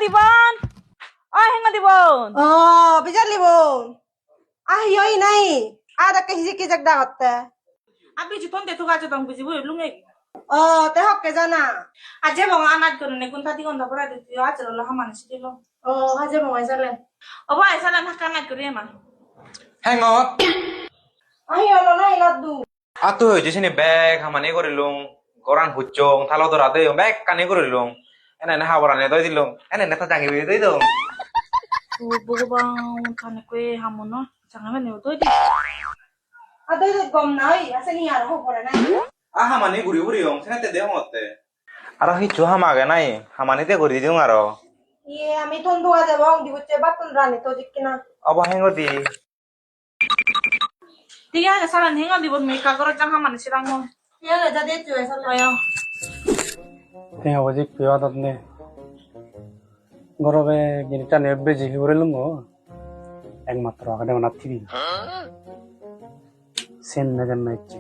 Dibon হেঙ্গা Dibon bijar libon. Yoi nai. Ada kahiji kijak dagotte. abi jiton de to gaje dong buji boi lunge Te hokke jana. aje bong anat korne gun tadi gon dabra de yo aje lo haman sidilo Haje mo jale. oba esala nakanat kore ma হ্যাঙ্গত Yolo nai laddu. আতো হয়েছে সিনি bag Hamani করিলুম গরান হুচ্চং থালো ধরা দে bag কানি করিলুম এনে না হাবরানে দই দিলুম এনে নেতা জাঙ্গি B দই দম bogo bang tane kwe hamono jangan men yo di Ada gom nai. Asani yar ho pore nai. আ হামানি ঘুরি ঘুরি হং সেনাতে দে হতে আর হিচু হামাগে নাই হামানিতে ঘুরি দিও আর Ami tondu aja bang dibuce batun rani to jikkina. অব হ্যাঙ্গতি tiga ada salan henga di bon meka goro jang haman sirang mo Yole jade tu esala. ayo Tengah wajib piadat ne. Gorobe gini tan ebbe jihi urelum go. Ekmatro akade mana TV. Sen na janna ichi.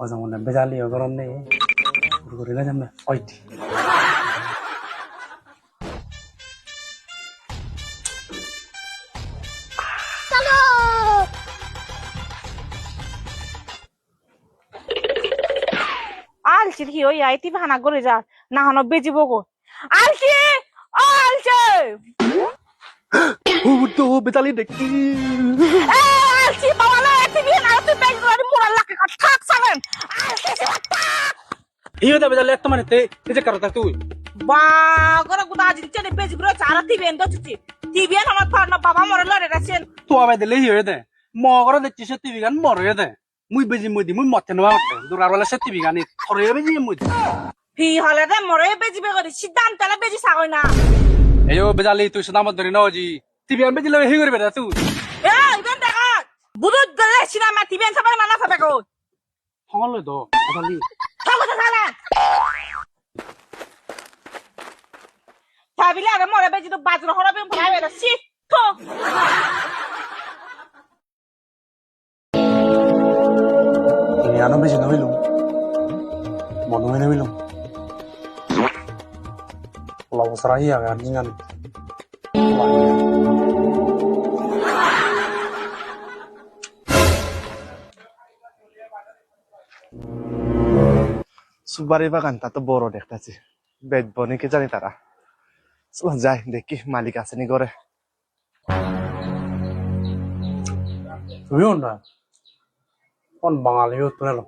Oza mona bezali ogoron ne. Gurguri na janna oiti. al sirhi oi ai ti bhana gore ja na hono beji bogo al ki al che Udo bezali dekki. al si bawala ti bi na ti beg gori mural lak ka thak sangen al ki si Iyo da bezali ekto mane te nije karata tu. ba goro guda ji chene beji goro chara ti ben do chi ti ben hono thar na baba mor lore rasen Tu abe dele hiyo de. Mo goro de chise TV gan moro de. Mui beji mudi mui motte no amte. Durar wala se TV gan ni thore beji mudi. pi hole de mor beji be gori sidan tala beji sagoi na Ayo bezali tu sedamot dari noji. TV an beji le hiyo re beda tu. e ben daga budut gale sinama ti ben sabar mana sabe ko Hongol do. Bezali. Thago ta sala tabile are mor beji to bajro horo be phai be si to Ini ano beji no ilum. Mono ene ilum. Lawa sarai ya kan jingan. সুপারি বাগানটা তো বড় দেখতেছি বেচবো নাকি জানি তারা চলো যাই দেখি মালিক আছে নি ঘরে তুমিও না কোন বাঙালিও তুলে লো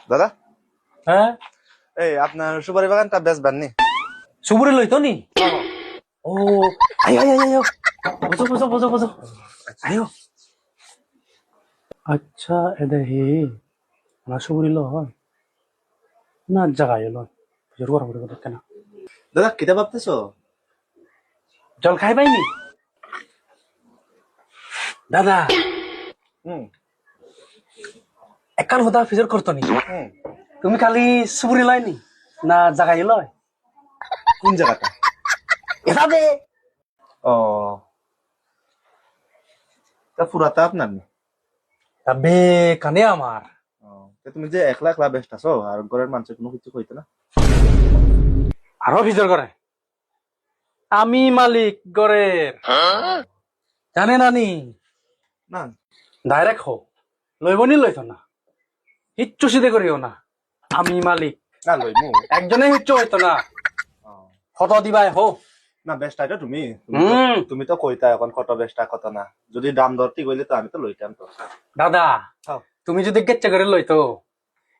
দাদা হ্যাঁ এই আপনার সুপারি বাগানটা বেচবেন নি সুপুরি লইতো নি ও আয় আয় আয় বসো বসো বসো বসো আয়ো আচ্ছা এদে হি না সুপুরি লো না জায়গা এলো জোর করা পড়ে কেন দাদা কিতা ভাবতেছো জল খাই পাইনি দাদা হুম একান কথা ফিজর করতো নি হুম তুমি খালি সুপুরি লয়নি না জায়গা এলো কোন জায়গাটা এটা দে ও তা পুরাটা আপনার নি তবে কানে আমার ও, তা তুমি যে একলা একলা বেচতেছো আর ঘরের মানুষের কোনো কিছু কইতো না আরো ফিজর করে আমি মালিক গড়ের জানে নানি না ডাইরেক্ট হো লইবনি লইতো না হিচ্ছু সিধে করিও না আমি মালিক না লইমু একজনে হিচ্ছু হইতো না ও, কত দিবাই হো না বেচটাই তো তুমি হুম। তুমি তো কইতা এখন কত বেচটা কত না যদি দাম দর ঠিক হইলে তো আমি তো লইতাম তো দাদা হ্যাঁ। তুমি যদি গেচ্ছে করে লইতো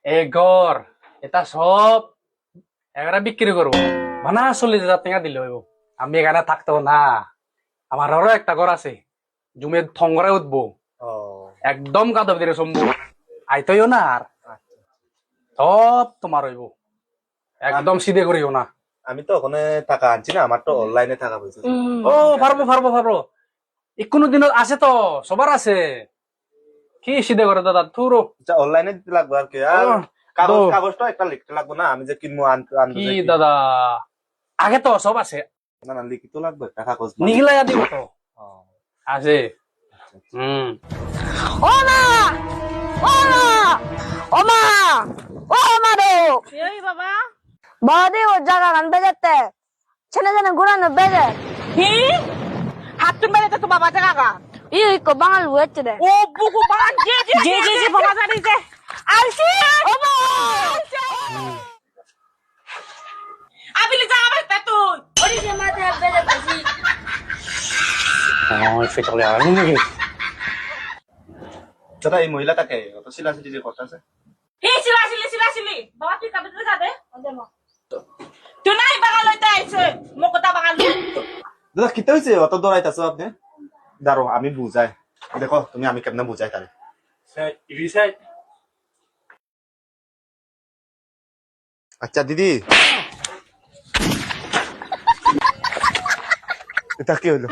এ ঘর এটা সব এগারা বিক্রি করবো মানা 40,000 টাকা দিলে হইব আমি এখানে থাকতো না আমার আরো একটা ঘর আছে জুমে থঙ্গরে উঠবো ও একদম কাদব দিয়ে সম্ভব আইতইও না আর সব তোমার হইব একদম সিধে করিও না আমি তো ওখানে টাকা আনছি না আমার তো অনলাইনে টাকা পয়সা ও পারবো পারবো পারবো কোনো দিন আছে তো সবার আছে কি সিধে করে দাদা থুরো আচ্ছা অনলাইনে দিতে লাগবে আর কি আর কাগজ কাগজটা একটা লিখতে লাগবে না আমি যে কিনবো আনতে কি দাদা আগে তো সব আছে না না লিখিত লাগবে একটা কাগজ নিগিলাইয়া দিব তো ও, আছে আচ্ছা। ও মা ও মা ও মা ও মা রে এই বাবা বড়দি ও জায়গা গান বেজাতে ছেলে জানে ঘুরানো বেজে হি হাত তুমি বেড়ে তো বাবা জাগা ই কো বাঙাল হয়েছে রে ও বুকু বাবা যে বাবা জানি যে আলছি আবিলে যা আবার তা তুই ওরি যে মাথা বেজে বেশি ফেটলে আর নাকি দাদা এই মহিলাটাকে অত সিলাসিলি যে করতেছে হি সিলা বাবা তুই কাবে যা দে তুই নাই বাগাল লইতে আইছে মকতা বাগাল দাদা কিতে হয়েছে অত দৌড়াইতেছো আপনি দাঁড়ো আমি বুঝাই দেখো তুমি আমি কেমনে বুঝাই তারে আচ্ছা দিদি এটা কি হলো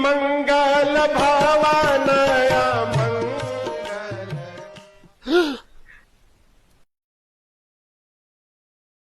मंगल भावानया मंगल